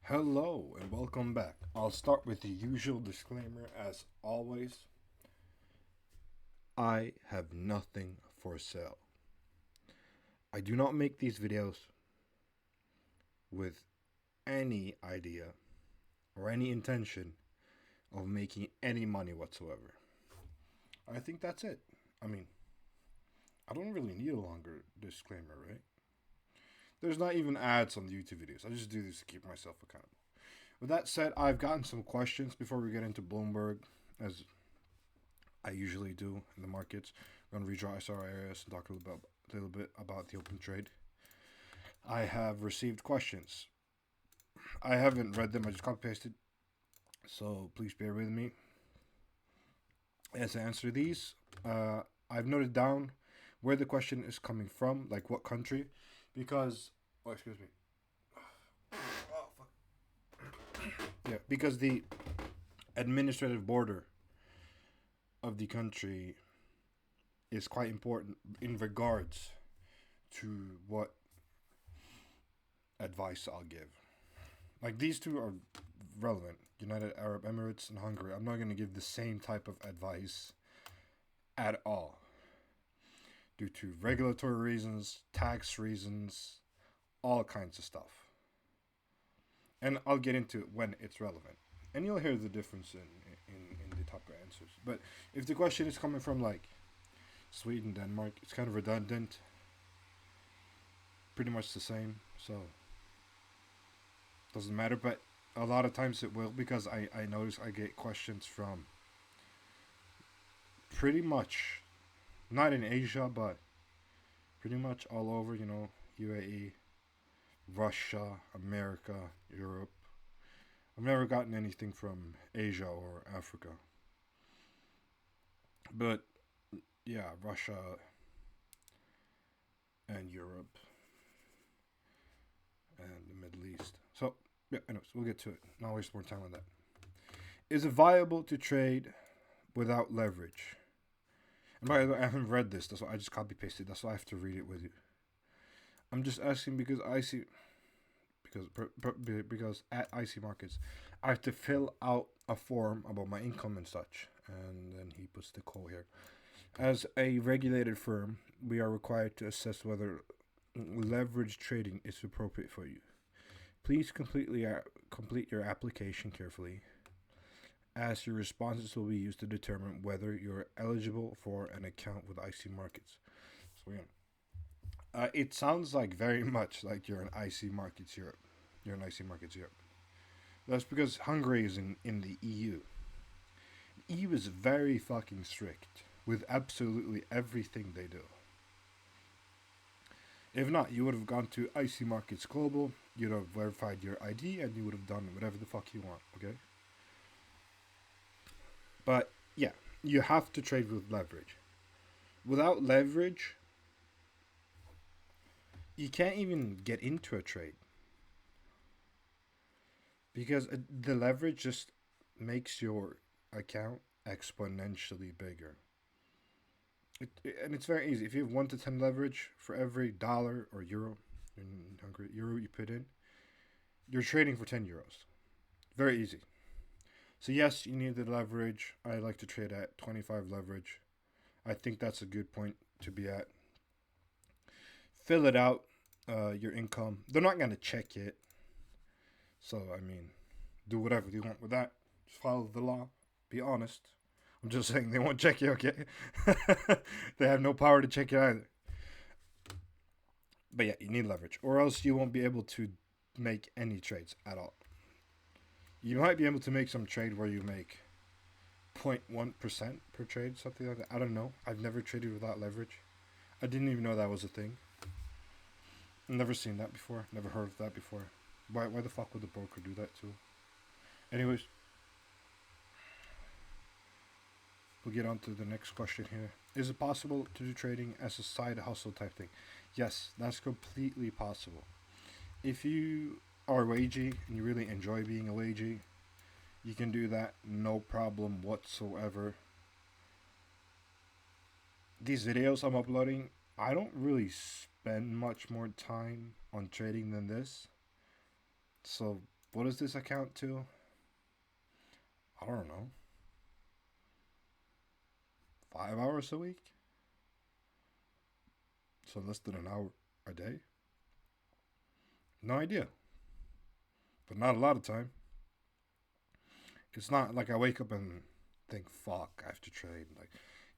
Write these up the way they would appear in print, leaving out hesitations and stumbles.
Hello and welcome back. I'll start with the usual disclaimer as always. I have nothing for sale. I do not make these videos with any idea or any intention of making any money whatsoever. I think that's it. I mean, I don't really need a longer disclaimer, right? There's not even ads on the YouTube videos. I just do this to keep myself accountable. With that said, I've gotten some questions before we get into Bloomberg, as I usually do in the markets. We're going to redraw SR areas and talk a little bit about the open trade. I have received questions. I haven't read them, I just copy pasted. So please bear with me as I answer these. I've noted down where the question is coming from, like what country, because, oh, excuse me. Oh, fuck. Yeah, because the administrative border of the country is quite important in regards to what advice I'll give. Like these two are relevant, United Arab Emirates and Hungary. I'm not going to give the same type of advice at all due to regulatory reasons, tax reasons, all kinds of stuff. And I'll get into it when it's relevant. And you'll hear the difference in the top answers. But if the question is coming from like Sweden, Denmark, it's kind of redundant. Pretty much the same. So doesn't matter. But a lot of times it will, because I notice I get questions from pretty much, not in Asia, but pretty much all over, UAE, Russia, America, Europe. I've never gotten anything from Asia or Africa. But yeah, Russia and Europe and the Middle East. So, yeah, anyways, we'll get to it. Not waste more time on that. Is it viable to trade without leverage? And by the way, I haven't read this. That's why I just copy pasted. That's why I have to read it with you. I'm just asking because I see, because at IC Markets, I have to fill out a form about my income and such. And then he puts the quote here. As a regulated firm, we are required to assess whether leverage trading is appropriate for you. Please complete your application carefully, as your responses will be used to determine whether you're eligible for an account with IC Markets. So yeah, it sounds like very much like you're an IC Markets Europe. You're an IC Markets Europe. That's because Hungary is in the EU. The EU is very fucking strict with absolutely everything they do. If not, you would have gone to IC Markets Global, you'd have verified your ID, and you would have done whatever the fuck you want, okay? But yeah, you have to trade with leverage. Without leverage, you can't even get into a trade, because the leverage just makes your account exponentially bigger. And it's very easy. If you have 1 to 10 leverage for every dollar or euro, in Hungary, euro you put in, you're trading for 10 euros. Very easy. So yes, you need the leverage. I like to trade at 25 leverage. I think that's a good point to be at. Fill it out, your income. They're not going to check it. So, I mean, do whatever you want with that. Just follow the law. Be honest. I'm just saying they won't check you, okay? They have no power to check you either. But yeah, you need leverage, or else you won't be able to make any trades at all. You might be able to make some trade where you make 0.1% per trade, something like that. I don't know. I've never traded without leverage. I didn't even know that was a thing. Never seen that before. Never heard of that before. Why the fuck would the broker do that too? Anyways, we'll get on to the next question here. Is it possible to do trading as a side hustle type thing? Yes, that's completely possible. If you are wagey and you really enjoy being a wagey, you can do that, no problem whatsoever. These videos I'm uploading, I don't really spend much more time on trading than this. So What does this account to? I don't know. 5 hours a week? So less than an hour a day? No idea. But not a lot of time. It's not like I wake up and think, fuck, I have to trade, like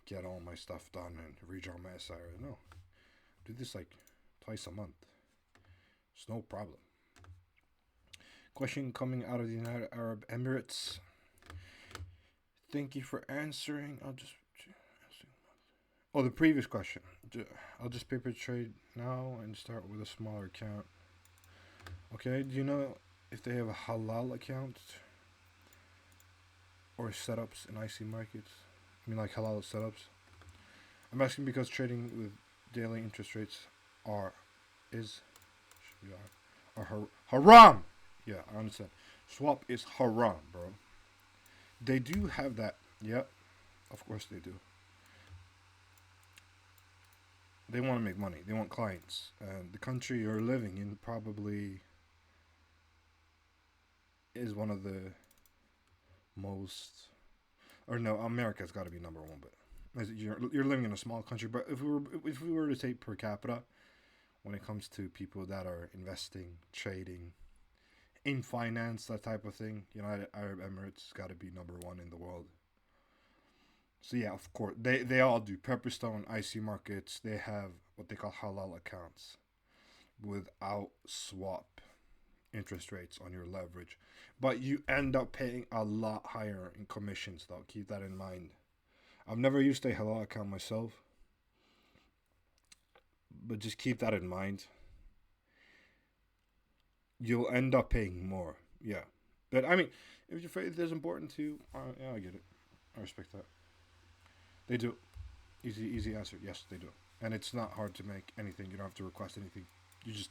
get all my stuff done and redraw my SIR. No. Do this like twice a month. It's no problem. Question coming out of the United Arab Emirates. Thank you for answering. The previous question. I'll just paper trade now and start with a smaller account. Okay, do you know if they have a halal account or setups in IC markets? I mean, like halal setups. I'm asking because trading with daily interest rates are haram. Yeah, I understand. Swap is haram, bro. They do have that. Yep, of course they do. They want to make money. They want clients. And the country you're living in probably is one of the most, or no, America's got to be number one. But you're living in a small country. But if we were to take per capita, when it comes to people that are investing, trading, in finance, that type of thing, United Arab Emirates has got to be number one in the world. So yeah, of course, they all do. Pepperstone, IC markets, they have what they call halal accounts without swap interest rates on your leverage. But you end up paying a lot higher in commissions, though. Keep that in mind. I've never used a halal account myself, but just keep that in mind. You'll end up paying more. Yeah. But I mean, if your faith is important to you, yeah, I get it. I respect that. They do. Easy answer. Yes, they do. And it's not hard to make anything. You don't have to request anything. You just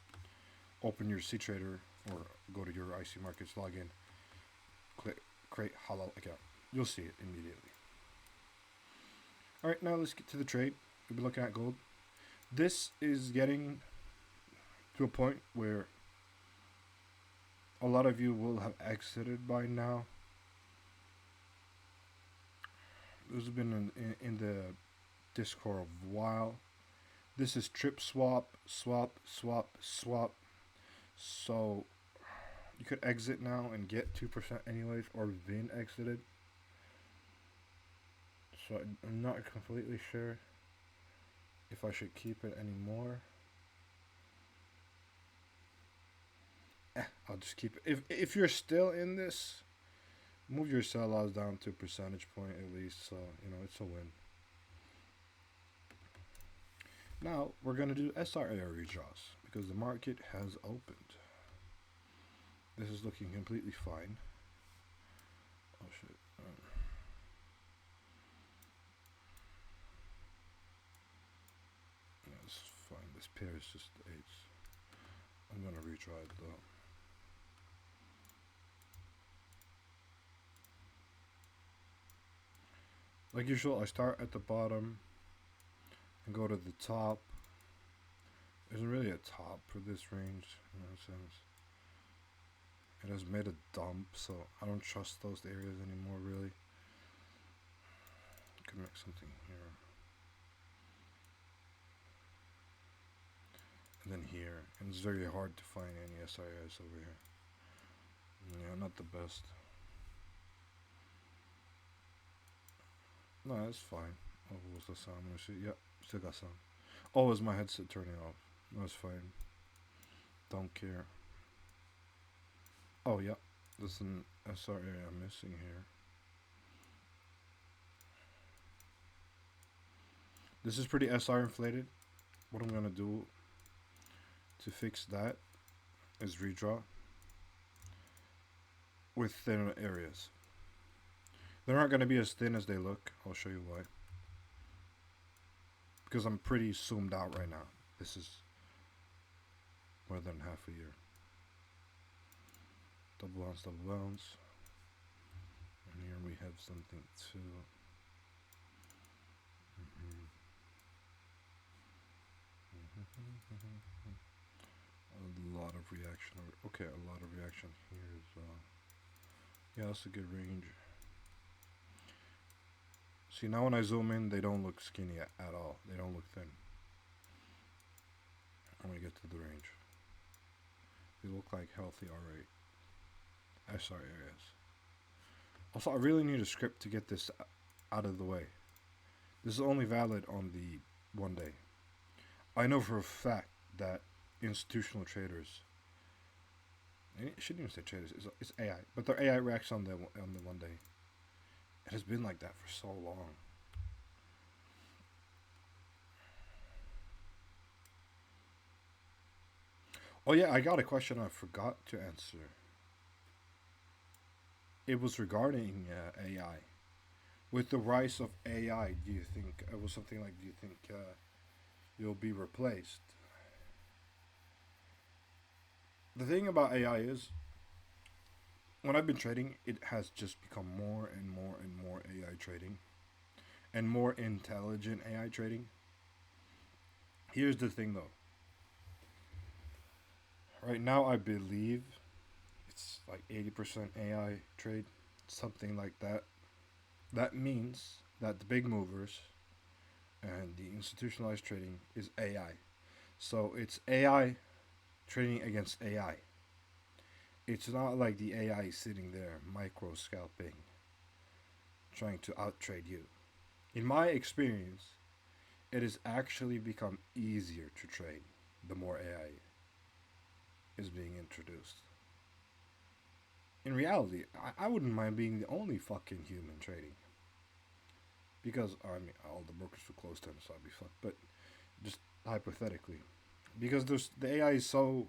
open your CTrader or go to your IC markets, log in, click create halal account. You'll see it immediately. All right, now let's get to the trade. We'll be looking at gold. This is getting to a point where a lot of you will have exited by now. This has been in the Discord a while. This is trip swap. So you could exit now and get 2% anyways, or been exited. So I'm not completely sure if I should keep it anymore. I'll just keep it. If you're still in this, move your sell loss down to a percentage point at least, so it's a win. Now we're gonna do SR redraws because the market has opened. This is looking completely fine. Oh shit. That's fine. This pair is just 8s. I'm gonna redraw it though. Like usual, I start at the bottom and go to the top. There isn't really a top for this range in that sense. It has made a dump, so I don't trust those areas anymore, really. Could make something here. And then here. And it's very hard to find any SIS over here. Yeah, not the best. No, that's fine. Oh, what was the sound? Let me see. Yep, still got sound. Oh, is my headset turning off? That's fine. Don't care. Oh, yeah. There's an SR area I'm missing here. This is pretty SR inflated. What I'm gonna do to fix that is redraw with thin areas. They're not going to be as thin as they look. I'll show you why. Because I'm pretty zoomed out right now. This is more than half a year. Double bounce. And here we have something too. A lot of reaction. Okay, a lot of reaction here as well. Yeah, that's a good range. See, now when I zoom in, they don't look skinny at all. They don't look thin. I'm gonna get to the range. They look like healthy R8. SR areas. Also, I really need a script to get this out of the way. This is only valid on the 1 day. I know for a fact that institutional traders, it shouldn't even say traders, it's AI, but their AI reacts on the 1 day. It has been like that for so long. Oh yeah, I got a question I forgot to answer. It was regarding AI. With the rise of AI, do you think it was something like? Do you think you'll be replaced? The thing about AI is, when I've been trading, it has just become more and more and more AI trading, and more intelligent AI trading. Here's the thing, though. Right now, I believe it's like 80% AI trade, something like that. That means that the big movers and the institutionalized trading is AI. So it's AI trading against AI. It's not like the AI sitting there micro scalping, trying to outtrade you. In my experience, it has actually become easier to trade the more AI is being introduced. In reality, I wouldn't mind being the only fucking human trading. Because, I mean, all the brokers would close them, so I'd be fucked. But just hypothetically. Because the AI is so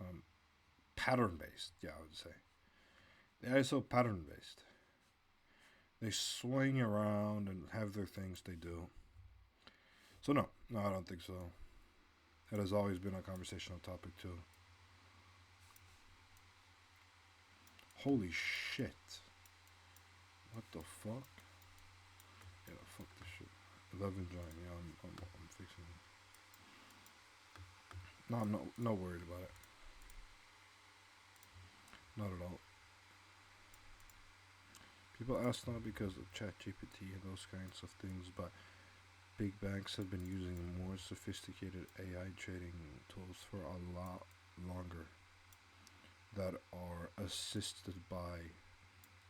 um, pattern based, yeah, I would say. The AI is so pattern based. They swing around and have their things they do. So, no, I don't think so. That has always been a conversational topic, too. Holy shit. What the fuck? Yeah, fuck this shit. 11 giant. Yeah, I'm fixing it. No, I'm no worried about it. Not at all. People ask not because of ChatGPT and those kinds of things, but big banks have been using more sophisticated AI trading tools for a lot longer that are assisted by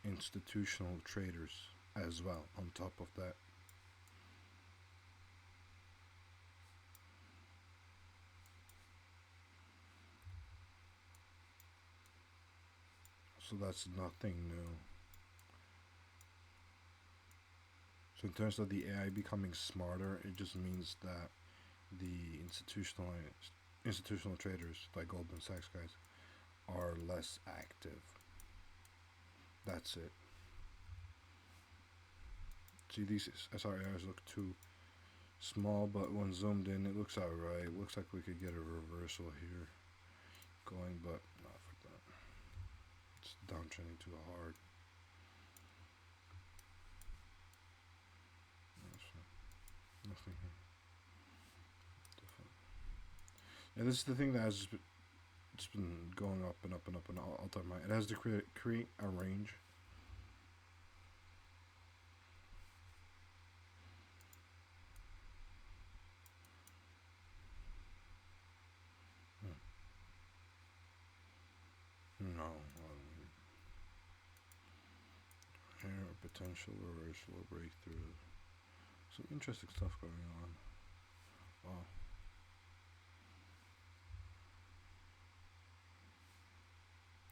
institutional traders as well, on top of that. So that's nothing new. So in terms of the AI becoming smarter, it just means that the institutional traders like Goldman Sachs guys are less active. That's it. See, these SRAs look too small, but when zoomed in, it looks alright. It looks like we could get a reversal here going, but not for that. It's downtrending too hard. Nothing here. Yeah, this is the thing that has just been going up and up and up and all time high. It has to create a range. No. Here, potential reversal or breakthrough. Some interesting stuff going on. Wow.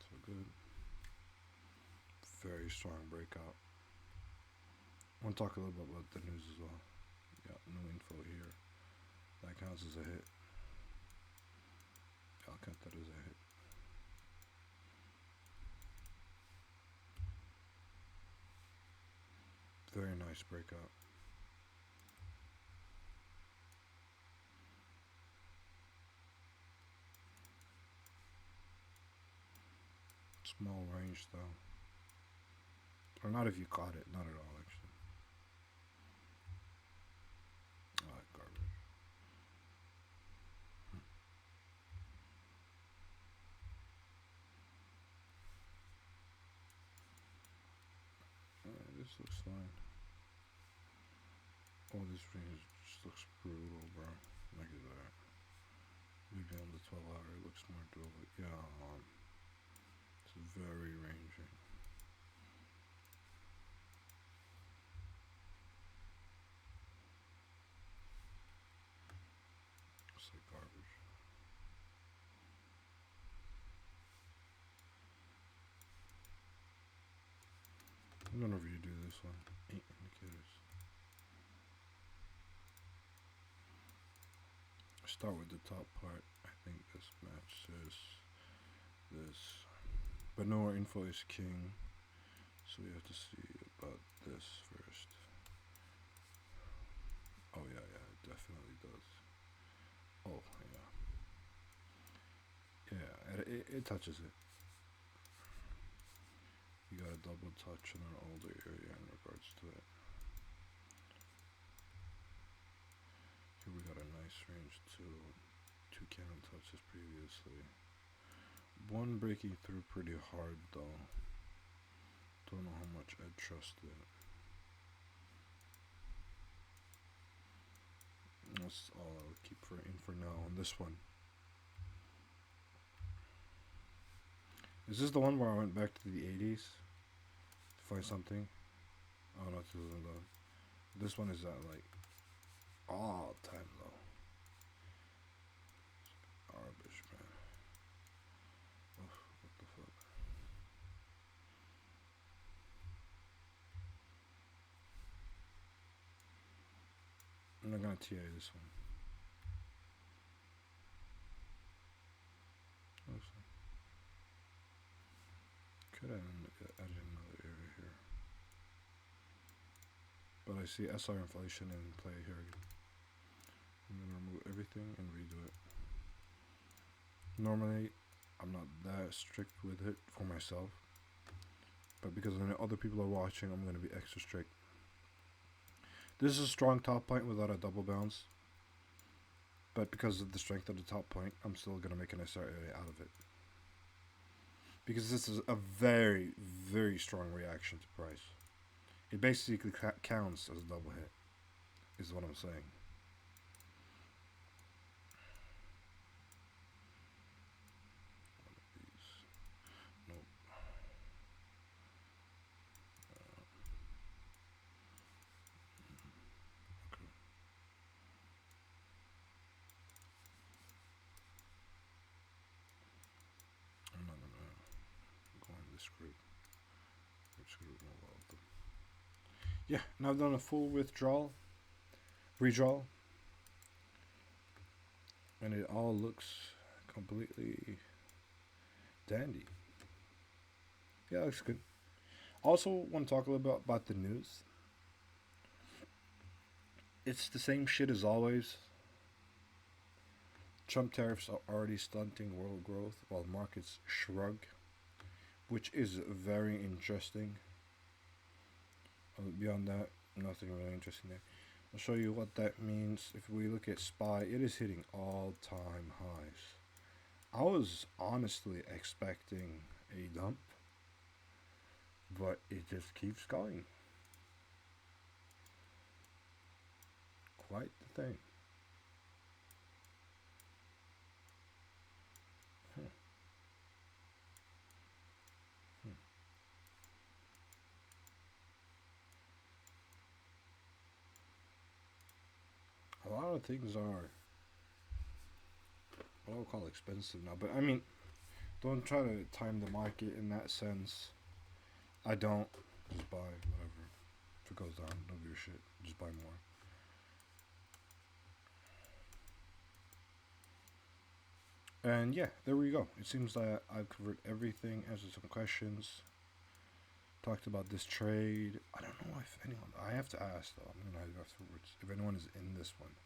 So good. Very strong breakout. I want to talk a little bit about the news as well. Got new info here. That counts as a hit. I'll count that as a hit. Very nice breakout. Small range though. Or not if you caught it. Not at all, actually. I like garbage. This looks fine. Oh, this range just looks brutal, bro. Look at that. Maybe on the 12 hour it looks more doable. Yeah, it's very ranging. It's like garbage. I'm gonna redo this one. 8 indicators. Start with the top part. I think this matches this. But no info is king. So we have to see about this first. Oh yeah, it definitely does. Oh yeah. Yeah, it touches it. You got a double touch in an older area in regards to it. Here we got a nice range too. 2 cannon touches previously. One breaking through pretty hard though. Don't know how much I'd trust it. That's all I'll keep for now on this one. Is this the one where I went back to the 80s to find something? Oh no, 2011. This one is at like all time low. Garbage, man. Oof, what the fuck? I'm not gonna TA this one. Could have added another area here. But I see SR inflation in play here. I'm gonna remove everything and redo it. Normally, I'm not that strict with it for myself. But because other people are watching, I'm gonna be extra strict. This is a strong top point without a double bounce. But because of the strength of the top point, I'm still gonna make an SR area out of it. Because this is a very, very strong reaction to price. It basically counts as a double hit, is what I'm saying. Nope. Okay. I'm not gonna go on this group. I'm just gonna remove all of them. Yeah, now I've done a full redraw, and it all looks completely dandy. Yeah, it looks good. Also, want to talk a little bit about the news. It's the same shit as always. Trump tariffs are already stunting world growth while markets shrug, which is very interesting. Beyond that, nothing really interesting there. I'll show you what that means. If we look at SPY, it is hitting all-time highs. I was honestly expecting a dump, but it just keeps going. Quite the thing. A lot of things are what I would call expensive now, but I mean, don't try to time the market in that sense. I don't. Just buy whatever. If it goes down, don't give a shit. Just buy more. And yeah, there we go. It seems that I've covered everything, answered some questions, talked about this trade. I don't know if anyone, I have to ask though, I'm gonna ask afterwards, if anyone is in this one.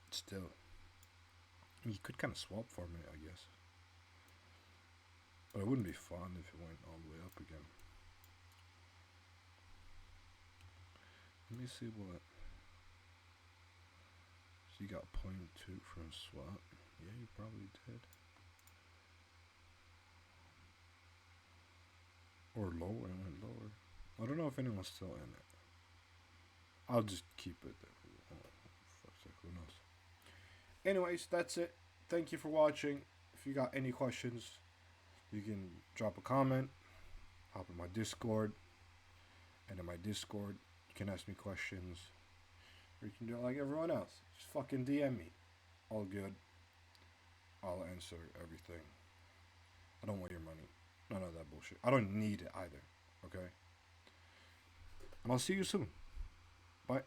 Still. I mean, you could kind of swap for me, I guess. But it wouldn't be fun if it went all the way up again. Let me see what. So you got 0.2 from swap. Yeah, you probably did. Or lower, it went lower. I don't know if anyone's still in it. I'll just keep it there. Who knows? Anyways, that's it. Thank you for watching. If you got any questions, you can drop a comment, hop in my Discord, and in my Discord, you can ask me questions, or you can do it like everyone else. Just fucking DM me. All good. I'll answer everything. I don't want your money. None of that bullshit. I don't need it either. Okay? And I'll see you soon. Bye.